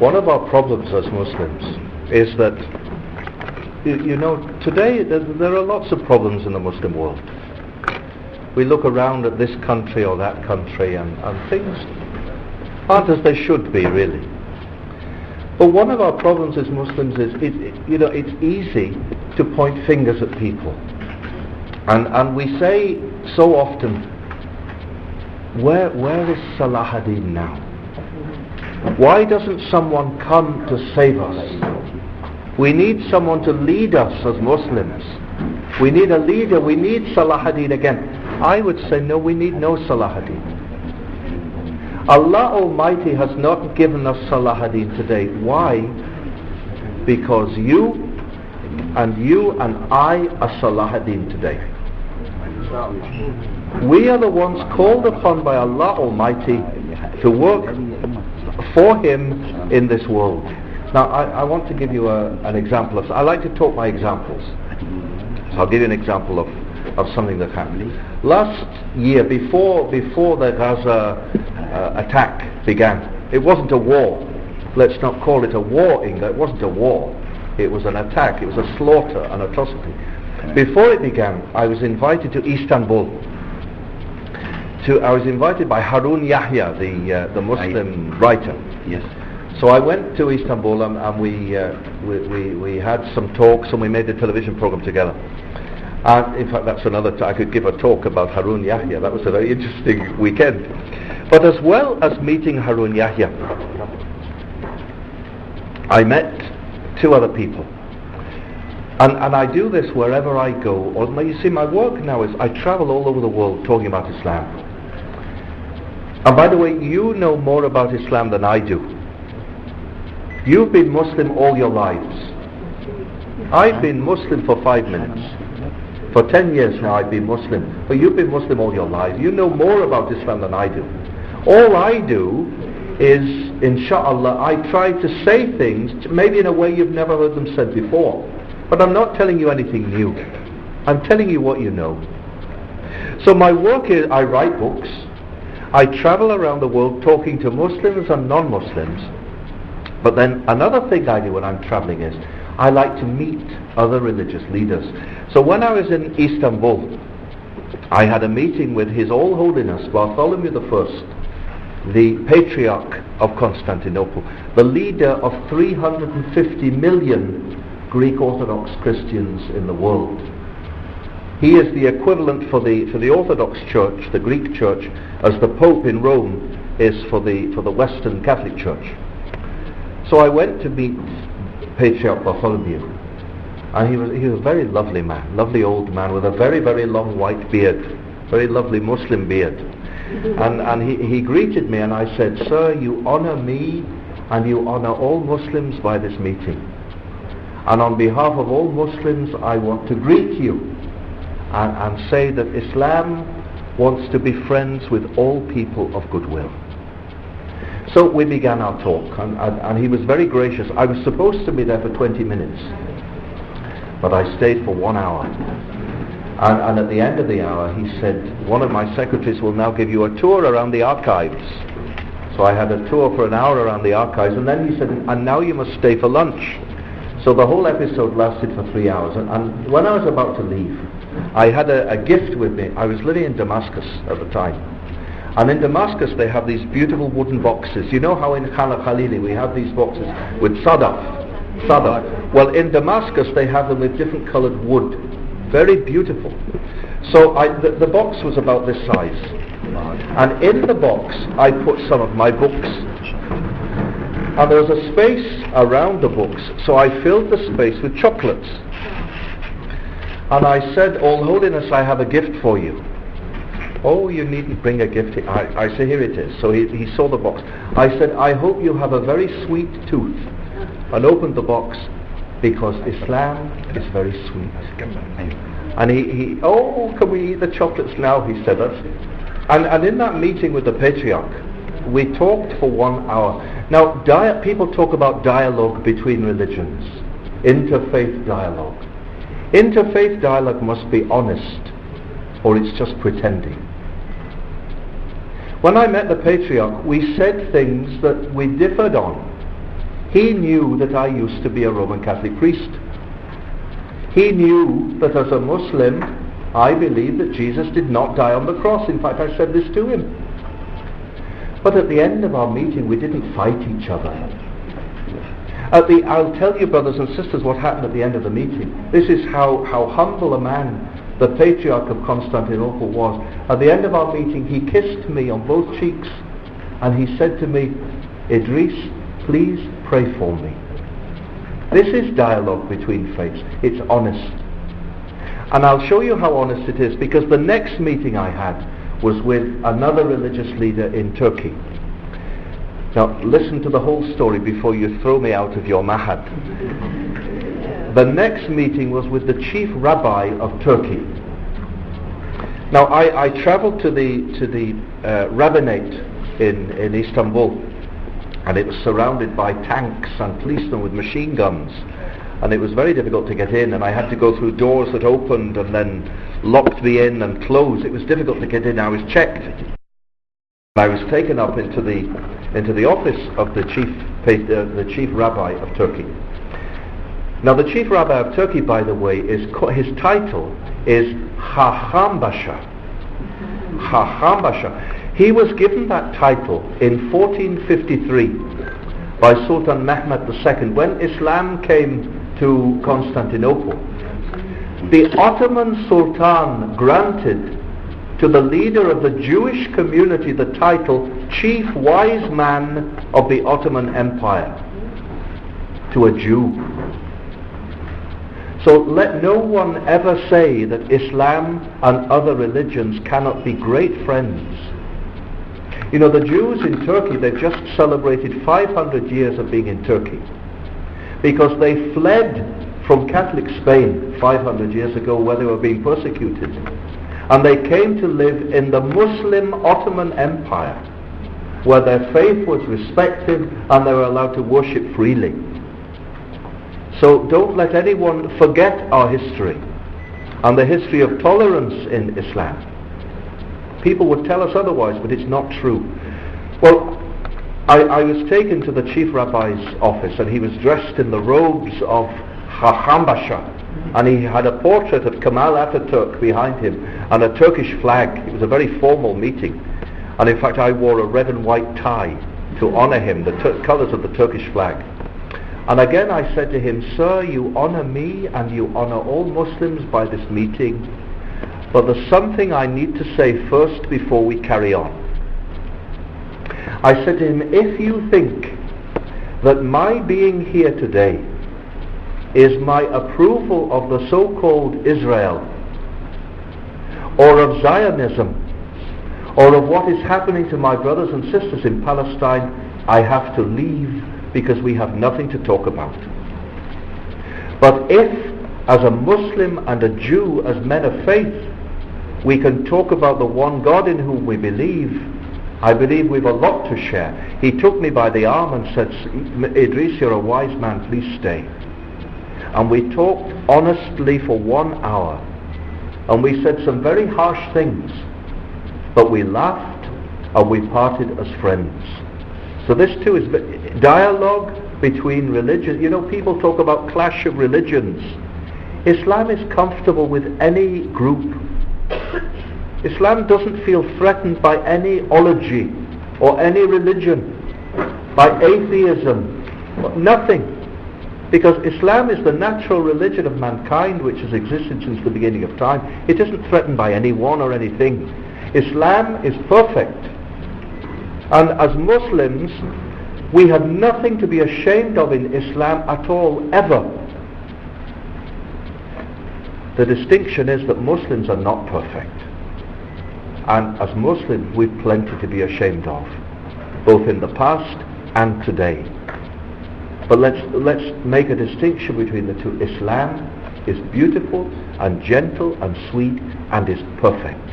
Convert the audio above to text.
One of our problems as Muslims is that, you know, today there are lots of problems in the Muslim world. We look around at this country or that country and things aren't as they should be, really. But one of our problems as Muslims is, you know, it's easy to point fingers at people. And we say so often, where is Salah ad-Din now? Why doesn't someone come to save us? We need someone to lead us as Muslims. We need a leader. We need Salah ad-Din again. I would say no, we need no Salah ad-Din. Allah Almighty has not given us Salah ad-Din today. Why? Because you and I are Salah ad-Din today. We are the ones called upon by Allah Almighty to work for Him in this world. Now I want to give you an example of, I like to talk by examples. So I'll give you an example of something that happened. Last year, before the Gaza attack began, it wasn't a war. Let's not call it a war, Inga. It wasn't a war. It was an attack. It was a slaughter, an atrocity. Before it began, I was invited to Istanbul. I was invited by Harun Yahya, the Muslim writer. Yes. So I went to Istanbul and we had some talks and we made a television program together. And in fact, that's another I could give a talk about Harun Yahya. That was a very interesting weekend. But as well as meeting Harun Yahya, I met two other people. And I do this wherever I go. You see, my work now is I travel all over the world talking about Islam. And by the way, you know more about Islam than I do. You've been Muslim all your lives. I've been Muslim for 5 minutes. For 10 years now I've been Muslim. But you've been Muslim all your life. You know more about Islam than I do. All I do is, inshallah, I try to say things, maybe in a way you've never heard them said before. But I'm not telling you anything new. I'm telling you what you know. So my work is, I write books. I travel around the world talking to Muslims and non-Muslims. But then another thing I do when I'm traveling is, I like to meet other religious leaders. So when I was in Istanbul, I had a meeting with His All Holiness Bartholomew I, the Patriarch of Constantinople, the leader of 350 million Greek Orthodox Christians in the world. He is the equivalent for the Orthodox Church, the Greek Church, as the Pope in Rome is for the Western Catholic Church. So I went to meet Patriarch Bartholomew, and he was a very lovely man, lovely old man with a very, very long white beard, very lovely Muslim beard. And he greeted me, and I said, "Sir, you honor me and you honor all Muslims by this meeting. And on behalf of all Muslims, I want to greet you and say that Islam wants to be friends with all people of goodwill." So we began our talk, and he was very gracious. I was supposed to be there for 20 minutes, but I stayed for 1 hour. And at the end of the hour, he said, "One of my secretaries will now give you a tour around the archives." So I had a tour for an hour around the archives, and then he said, "And now you must stay for lunch." So the whole episode lasted for 3 hours, and when I was about to leave, I had a gift with me. I was living in Damascus at the time, and in Damascus they have these beautiful wooden boxes. You know how in Khala Khalili we have these boxes with sadaf. Well, in Damascus they have them with different coloured wood, very beautiful. So the box was about this size, and in the box I put some of my books. And there was a space around the books, so I filled the space with chocolates. And I said, "All Holiness, I have a gift for you." "Oh, you needn't bring a gift." I said, "Here it is." So he saw the box. I said, "I hope you have a very sweet tooth," and opened the box, because Islam is very sweet. And he "Oh, can we eat the chocolates now?" he said that. And in that meeting with the Patriarch, we talked for 1 hour. Now, people talk about dialogue between religions, interfaith dialogue. Interfaith dialogue must be honest, or it's just pretending. When I met the Patriarch, we said things that we differed on. He knew that I used to be a Roman Catholic priest. He knew that as a Muslim, I believe that Jesus did not die on the cross. In fact, I said this to him. But at the end of our meeting, we didn't fight each other. I'll tell you, brothers and sisters, what happened at the end of the meeting. This is how humble a man the Patriarch of Constantinople was. At the end of our meeting, he kissed me on both cheeks, and he said to me, "Idris, please pray for me." This is dialogue between faiths. It's honest. And I'll show you how honest it is, because the next meeting I had was with another religious leader in Turkey. Now, listen to the whole story before you throw me out of your mahad. The next meeting was with the chief rabbi of Turkey. Now, I travelled to the rabbinate in Istanbul, and it was surrounded by tanks and policemen with machine guns, and it was very difficult to get in, and I had to go through doors that opened and then locked me in and closed. It was difficult to get in. I was checked. I was taken up into the office of the chief rabbi of Turkey. Now, the chief rabbi of Turkey, by the way, his title is Hacham Basha. Hacham Basha. He was given that title in 1453 by Sultan Mehmed II when Islam came to Constantinople. The Ottoman Sultan granted to the leader of the Jewish community the title Chief Wise Man of the Ottoman Empire, to a Jew. So let no one ever say that Islam and other religions cannot be great friends. You know, the Jews in Turkey, they've just celebrated 500 years of being in Turkey, because they fled from Catholic Spain 500 years ago, where they were being persecuted, and they came to live in the Muslim Ottoman Empire, where their faith was respected and they were allowed to worship freely. So don't let anyone forget our history and the history of tolerance in Islam. People would tell us otherwise, but it's not true. Well, I was taken to the chief rabbi's office, and he was dressed in the robes of Hacham Basha, and he had a portrait of Kemal Ataturk behind him and a Turkish flag. It was a very formal meeting, and in fact I wore a red and white tie to honour him, the colours of the Turkish flag. And again I said to him, "Sir, you honour me and you honour all Muslims by this meeting, but there's something I need to say first before we carry on." I said to him, "If you think that my being here today is my approval of the so-called Israel, or of Zionism, or of what is happening to my brothers and sisters in Palestine, I have to leave, because we have nothing to talk about. But if, as a Muslim and a Jew, as men of faith, we can talk about the one God in whom we believe, I believe we've a lot to share." He took me by the arm and said, "Idris, you're a wise man, please stay." And we talked honestly for 1 hour, and we said some very harsh things, but we laughed and we parted as friends. So this too is dialogue between religions. You know, people talk about clash of religions. Islam is comfortable with any group. Islam doesn't feel threatened by any ology or any religion, by atheism, nothing. Because Islam is the natural religion of mankind, which has existed since the beginning of time. It isn't threatened by anyone or anything. Islam is perfect. And as Muslims, we have nothing to be ashamed of in Islam at all, ever. The distinction is that Muslims are not perfect. And as Muslims, we've plenty to be ashamed of, both in the past and today. But let's make a distinction between the two. Islam is beautiful and gentle and sweet and is perfect.